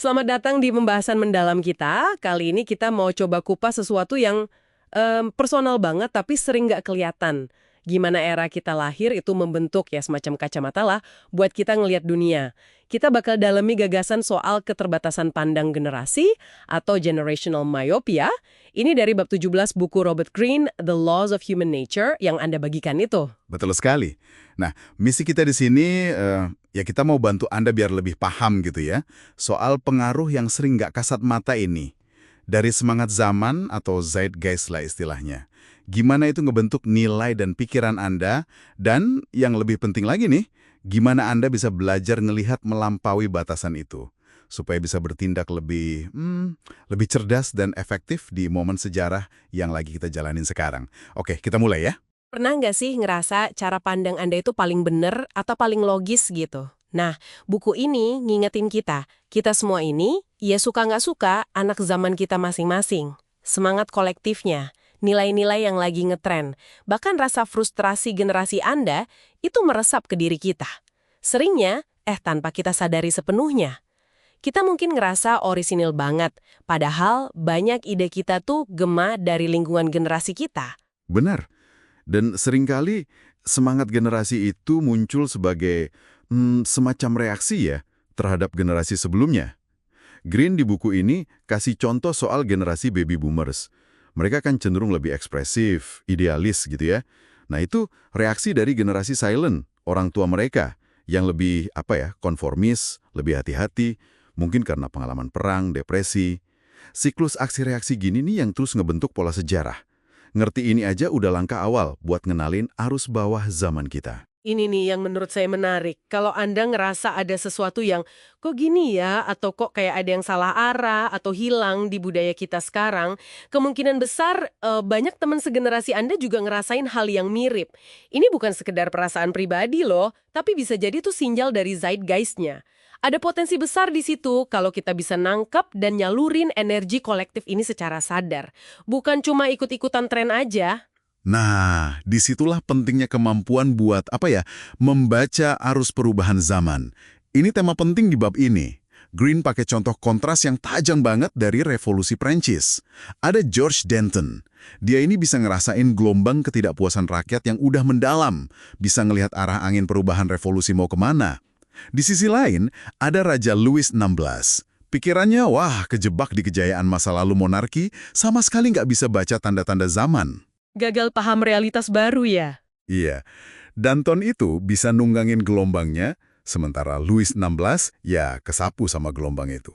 Selamat datang di pembahasan mendalam kita. Kali ini kita mau coba kupas sesuatu yang personal banget tapi sering nggak kelihatan. Gimana era kita lahir itu membentuk ya semacam kacamata lah buat kita ngelihat dunia. Kita bakal dalami gagasan soal keterbatasan pandang generasi atau generational myopia. Ini dari bab 17 buku Robert Greene, The Laws of Human Nature yang Anda bagikan itu. Betul sekali. Nah, misi kita di sini ya kita mau bantu Anda biar lebih paham gitu ya soal pengaruh yang sering nggak kasat mata ini. Dari semangat zaman atau zeitgeist lah istilahnya. Gimana itu ngebentuk nilai dan pikiran Anda, dan yang lebih penting lagi nih, gimana Anda bisa belajar ngelihat melampaui batasan itu, supaya bisa bertindak lebih cerdas dan efektif di momen sejarah yang lagi kita jalanin sekarang. Oke, kita mulai ya. Pernah nggak sih ngerasa cara pandang Anda itu paling bener atau paling logis gitu? Nah, buku ini ngingetin kita semua ini, ya suka nggak suka, anak zaman kita masing-masing. Semangat kolektifnya, nilai-nilai yang lagi ngetren, bahkan rasa frustrasi generasi Anda, itu meresap ke diri kita. Seringnya, tanpa kita sadari sepenuhnya. Kita mungkin ngerasa orisinil banget, padahal banyak ide kita tuh gema dari lingkungan generasi kita. Benar. Dan seringkali semangat generasi itu muncul sebagai semacam reaksi ya terhadap generasi sebelumnya. Greene di buku ini kasih contoh soal generasi baby boomers. Mereka kan cenderung lebih ekspresif, idealis gitu ya. Nah itu reaksi dari generasi silent, orang tua mereka, yang lebih konformis, lebih hati-hati, mungkin karena pengalaman perang, depresi. Siklus aksi reaksi gini nih yang terus ngebentuk pola sejarah. Ngerti ini aja udah langkah awal buat ngenalin arus bawah zaman kita. Ini nih yang menurut saya menarik. Kalau Anda ngerasa ada sesuatu yang kok gini ya, atau kok kayak ada yang salah arah atau hilang di budaya kita sekarang, kemungkinan besar banyak teman segenerasi Anda juga ngerasain hal yang mirip. Ini bukan sekedar perasaan pribadi loh, tapi bisa jadi tuh sinyal dari zeitgeist-nya. Ada potensi besar di situ kalau kita bisa nangkep dan nyalurin energi kolektif ini secara sadar. Bukan cuma ikut-ikutan tren aja. Nah, disitulah pentingnya kemampuan buat membaca arus perubahan zaman. Ini tema penting di bab ini. Greene pakai contoh kontras yang tajam banget dari revolusi Prancis. Ada George Danton. Dia ini bisa ngerasain gelombang ketidakpuasan rakyat yang udah mendalam, bisa ngelihat arah angin perubahan revolusi mau kemana. Di sisi lain, ada Raja Louis XVI. Pikirannya, kejebak di kejayaan masa lalu monarki, sama sekali nggak bisa baca tanda-tanda zaman. Gagal paham realitas baru ya? Iya, Danton itu bisa nunggangin gelombangnya, sementara Louis XVI ya kesapu sama gelombang itu.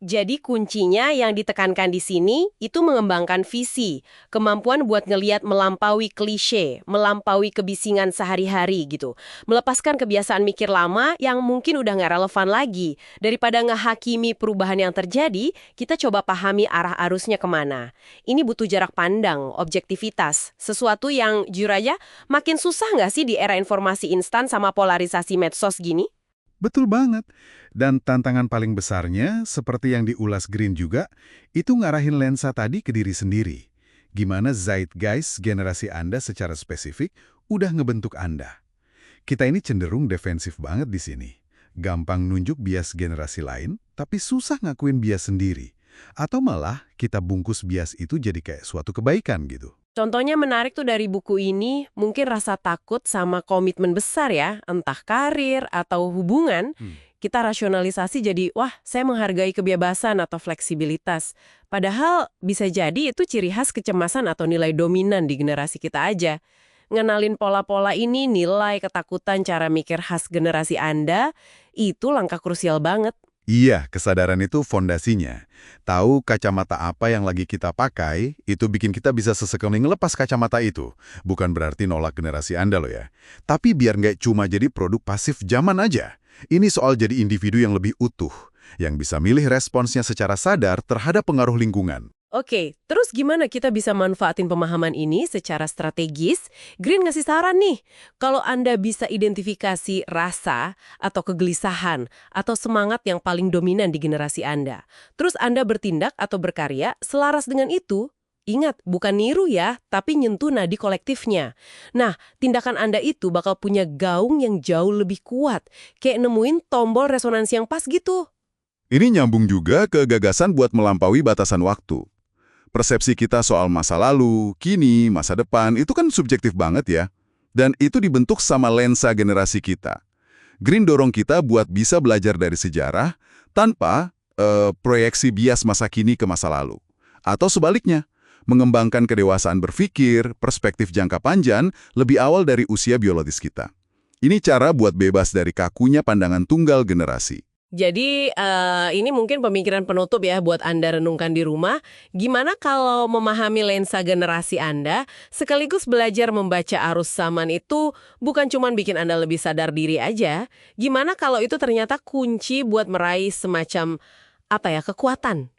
Jadi kuncinya yang ditekankan di sini itu mengembangkan visi, kemampuan buat ngeliat melampaui klise, melampaui kebisingan sehari-hari gitu. Melepaskan kebiasaan mikir lama yang mungkin udah nggak relevan lagi. Daripada ngehakimi perubahan yang terjadi, kita coba pahami arah arusnya kemana. Ini butuh jarak pandang, objektivitas, sesuatu yang jujur aja makin susah nggak sih di era informasi instan sama polarisasi medsos gini? Betul banget. Dan tantangan paling besarnya, seperti yang diulas Greene juga, itu ngarahin lensa tadi ke diri sendiri. Gimana zeitgeist generasi Anda secara spesifik udah ngebentuk Anda. Kita ini cenderung defensif banget di sini. Gampang nunjuk bias generasi lain, tapi susah ngakuin bias sendiri. Atau malah kita bungkus bias itu jadi kayak suatu kebaikan gitu. Contohnya menarik tuh dari buku ini, mungkin rasa takut sama komitmen besar ya, entah karir atau hubungan, kita rasionalisasi jadi, saya menghargai kebebasan atau fleksibilitas. Padahal bisa jadi itu ciri khas kecemasan atau nilai dominan di generasi kita aja. Ngenalin pola-pola ini, nilai, ketakutan, cara mikir khas generasi Anda, itu langkah krusial banget. Iya, kesadaran itu fondasinya. Tahu kacamata apa yang lagi kita pakai, itu bikin kita bisa sesekali ngelepas kacamata itu. Bukan berarti nolak generasi Anda loh ya. Tapi biar nggak cuma jadi produk pasif zaman aja. Ini soal jadi individu yang lebih utuh, yang bisa milih responsnya secara sadar terhadap pengaruh lingkungan. Oke, terus gimana kita bisa manfaatin pemahaman ini secara strategis? Greene ngasih saran nih, kalau Anda bisa identifikasi rasa atau kegelisahan atau semangat yang paling dominan di generasi Anda. Terus Anda bertindak atau berkarya selaras dengan itu, ingat, bukan niru ya, tapi nyentuh nadi kolektifnya. Nah, tindakan Anda itu bakal punya gaung yang jauh lebih kuat, kayak nemuin tombol resonansi yang pas gitu. Ini nyambung juga ke gagasan buat melampaui batasan waktu. Persepsi kita soal masa lalu, kini, masa depan, itu kan subjektif banget ya. Dan itu dibentuk sama lensa generasi kita. Green dorong kita buat bisa belajar dari sejarah tanpa proyeksi bias masa kini ke masa lalu. Atau sebaliknya, mengembangkan kedewasaan berpikir, perspektif jangka panjang lebih awal dari usia biologis kita. Ini cara buat bebas dari kakunya pandangan tunggal generasi. Jadi ini mungkin pemikiran penutup ya buat Anda renungkan di rumah. Gimana kalau memahami lensa generasi Anda, sekaligus belajar membaca arus zaman itu bukan cuma bikin Anda lebih sadar diri aja. Gimana kalau itu ternyata kunci buat meraih semacam, kekuatan?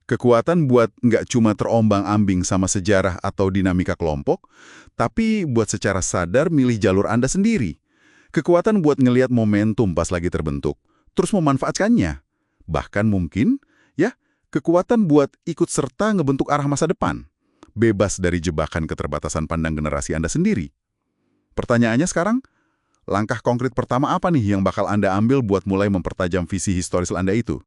Kekuatan buat nggak cuma terombang-ambing sama sejarah atau dinamika kelompok, tapi buat secara sadar milih jalur Anda sendiri. Kekuatan buat ngelihat momentum pas lagi terbentuk, terus memanfaatkannya. Bahkan mungkin, kekuatan buat ikut serta ngebentuk arah masa depan. Bebas dari jebakan keterbatasan pandang generasi Anda sendiri. Pertanyaannya sekarang, langkah konkret pertama apa nih yang bakal Anda ambil buat mulai mempertajam visi historis Anda itu?